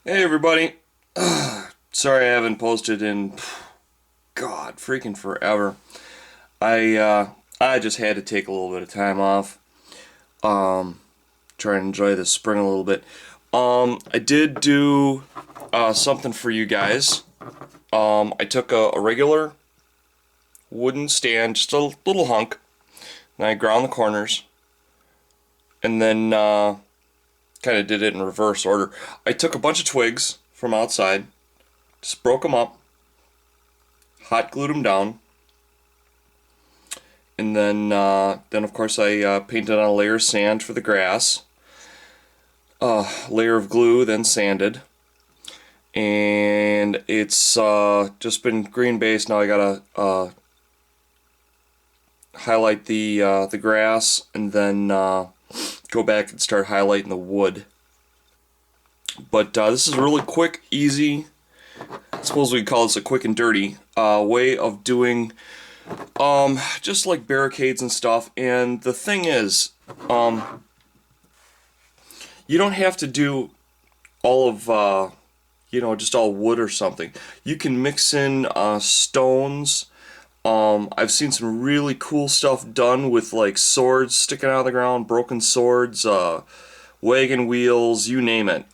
Hey everybody. Sorry I haven't posted in God freaking forever. I just had to take a little bit of time off. Try and enjoy the spring a little bit. I did do something for you guys. I took a regular wooden stand, just a little hunk, and I ground the corners, and then kind of did it in reverse order. I took a bunch of twigs from outside, just broke them up, hot glued them down, and then of course I painted on a layer of sand for the grass, layer of glue, then sanded, and it's just been green based. Now I gotta highlight the grass, and then go back and start highlighting the wood. But this is a really quick, easy. I suppose we call this a quick and dirty way of doing just like barricades and stuff. And the thing is, you don't have to do all of just all wood or something. You can mix in stones. I've seen some really cool stuff done with like swords sticking out of the ground, broken swords, wagon wheels, you name it.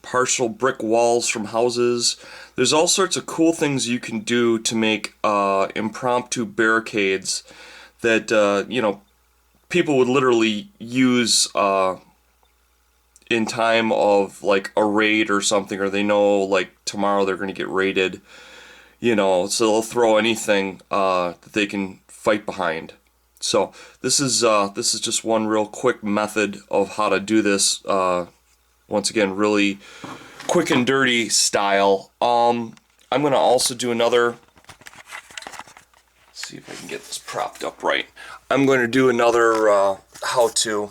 Partial brick walls from houses. There's all sorts of cool things you can do to make impromptu barricades that people would literally use in time of like a raid or something, or they know like tomorrow they're going to get raided. So they'll throw anything that they can fight behind. So this is just one real quick method of how to do this. Once again, really quick and dirty style. I'm gonna also do another. Let's see if I can get this propped up right. I'm going to do another how-to,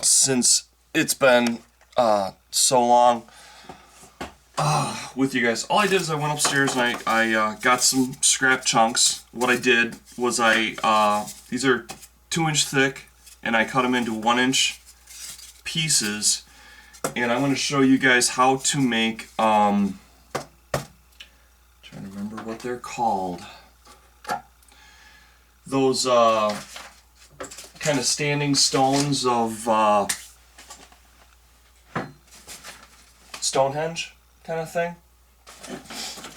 since it's been so long with you guys. All I did is I went upstairs and I got some scrap chunks. What I did was these are 2-inch thick, and I cut them into 1-inch pieces. And I'm going to show you guys how to make, trying to remember what they're called. Those kind of standing stones of Stonehenge kind of thing.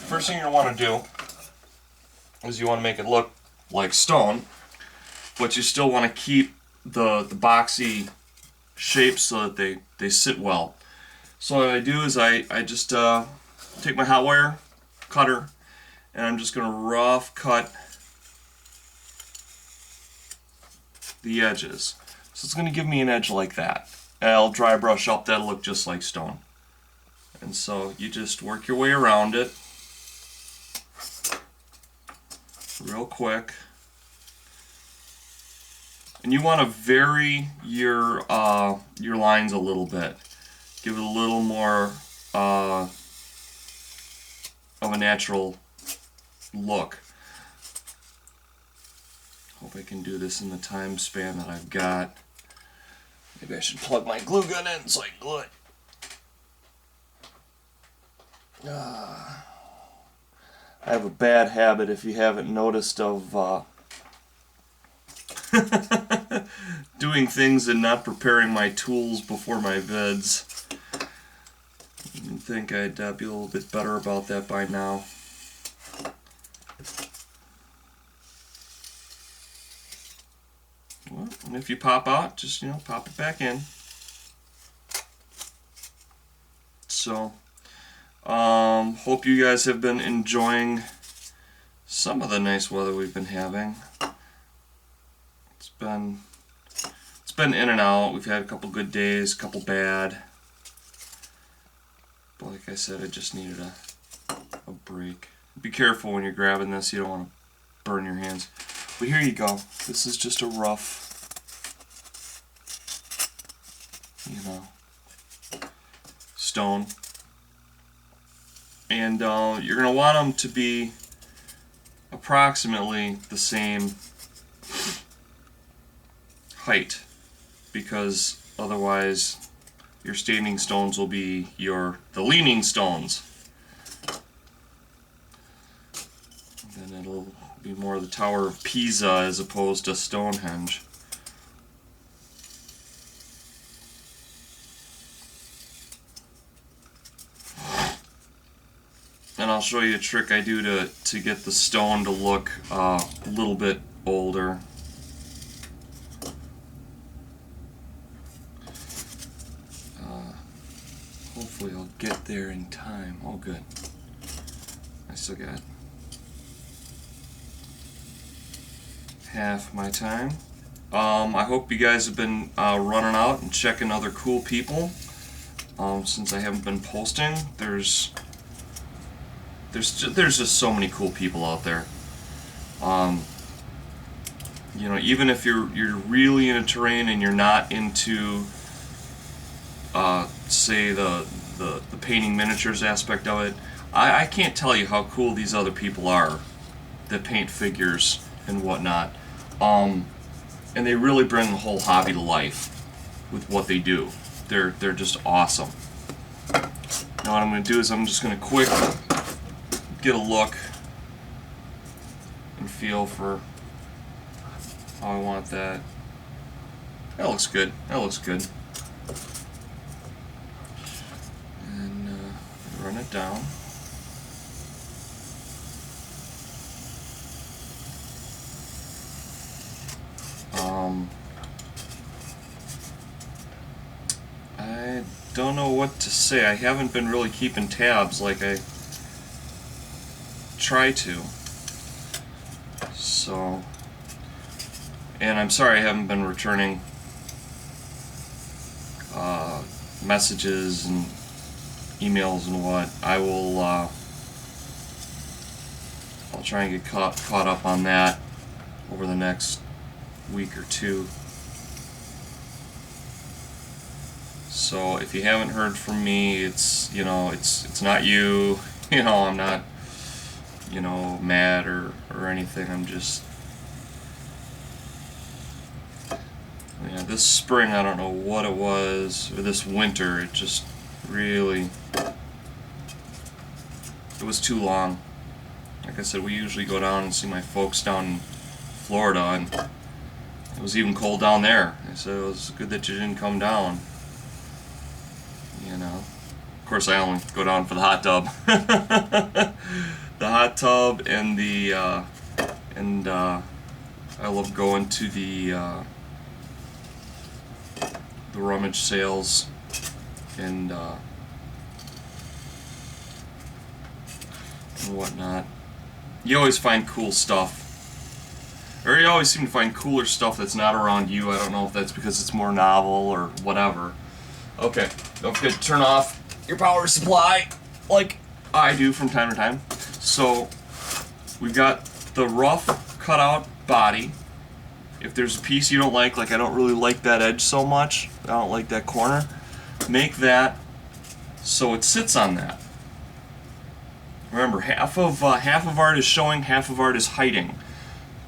First thing you're going to want to do is you want to make it look like stone, but you still want to keep the boxy shapes so that they sit well. So what I do is I just take my hot wire cutter, and I'm just going to rough cut the edges. So it's going to give me an edge like that. And I'll dry brush up, that'll look just like stone. And so you just work your way around it real quick. And you want to vary your lines a little bit. Give it a little more of a natural look. Hope I can do this in the time span that I've got. Maybe I should plug my glue gun in so I can glue it. I have a bad habit, if you haven't noticed, of doing things and not preparing my tools before my vids. You'd think I'd be a little bit better about that by now. Well, and if you pop out, just pop it back in. So, hope you guys have been enjoying some of the nice weather we've been having. It's been in and out. We've had a couple good days, a couple bad. But like I said, I just needed a break. Be careful when you're grabbing this, you don't want to burn your hands. But here you go. This is just a rough, stone. And you're going to want them to be approximately the same height, because otherwise your standing stones will be the leaning stones. And then it'll be more the Tower of Pisa as opposed to Stonehenge. And I'll show you a trick I do to get the stone to look a little bit older. Hopefully I'll get there in time. Oh, good. I still got half my time. I hope you guys have been running out and checking other cool people. Since I haven't been posting, there's just so many cool people out there. You know, even if you're really into terrain and you're not into say the painting miniatures aspect of it, I can't tell you how cool these other people are that paint figures and whatnot. And they really bring the whole hobby to life with what they do. They're just awesome. Now what I'm going to do is I'm just going to quick get a look and feel for how I want that. That looks good. That looks good. And run it down. I don't know what to say. I haven't been really keeping tabs like I try to. So, and I'm sorry I haven't been returning messages and emails and what. I will I'll try and get caught up on that over the next week or two. So if you haven't heard from me, it's, you know, it's not you. You know, I'm not, you know, mad or anything. I'm just, yeah, this spring I don't know what it was, or this winter it just really, it was too long. Like I said, we usually go down and see my folks down in Florida, and it was even cold down there. I said it was good that you didn't come down. You know, of course I only go down for the hot tub. The hot tub and I love going to the rummage sales and whatnot. You always find cool stuff. Or you always seem to find cooler stuff that's not around you. I don't know if that's because it's more novel or whatever. Okay, don't forget to turn off your power supply like I do from time to time. So we've got the rough cutout body. If there's a piece you don't like I don't really like that edge so much, I don't like that corner, make that so it sits on that. Remember, half of art is showing, half of art is hiding.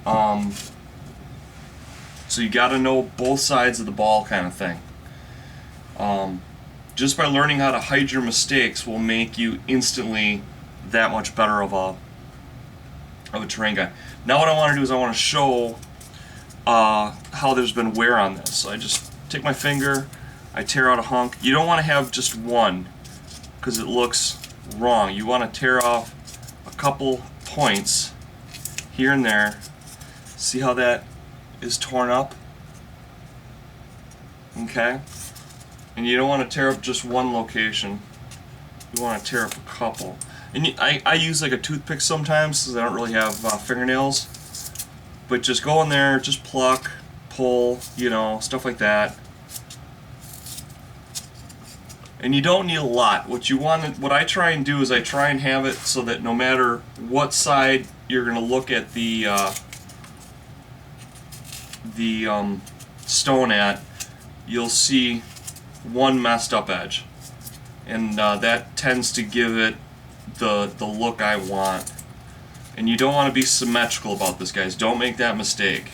So you got to know both sides of the ball, kind of thing. Just by learning how to hide your mistakes will make you instantly that much better of a terrain guy. Now what I want to do is I want to show how there's been wear on this. So I just take my finger, I tear out a hunk. You don't want to have just one because it looks wrong. You want to tear off a couple points here and there. See how that is torn up? Okay? And you don't want to tear up just one location. You want to tear up a couple. And I use like a toothpick sometimes because I don't really have fingernails. But just go in there, just pluck, pull, you know, stuff like that. And you don't need a lot. What I try and do is I try and have it so that no matter what side you're going to look at the stone at, you'll see one messed up edge, and that tends to give it the look I want. And you don't want to be symmetrical about this, guys. Don't make that mistake.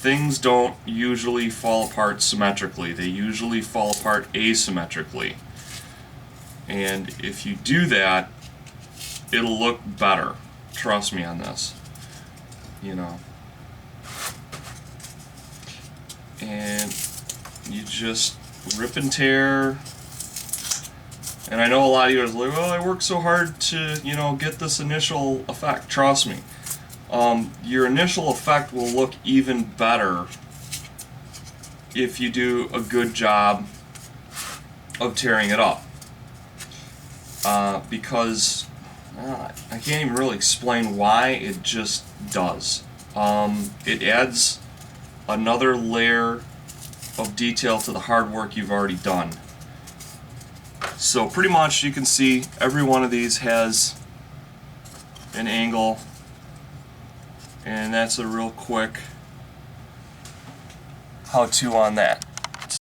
things don't usually fall apart symmetrically. They usually fall apart asymmetrically. And if you do that, it'll look better. Trust me on this. You know. And you just rip and tear. And I know a lot of you are like, well, I worked so hard to, you know, get this initial effect. Trust me. Your initial effect will look even better if you do a good job of tearing it up. Because I can't even really explain why, it just does. It adds another layer of detail to the hard work you've already done. So pretty much you can see every one of these has an angle, and that's a real quick how-to on that.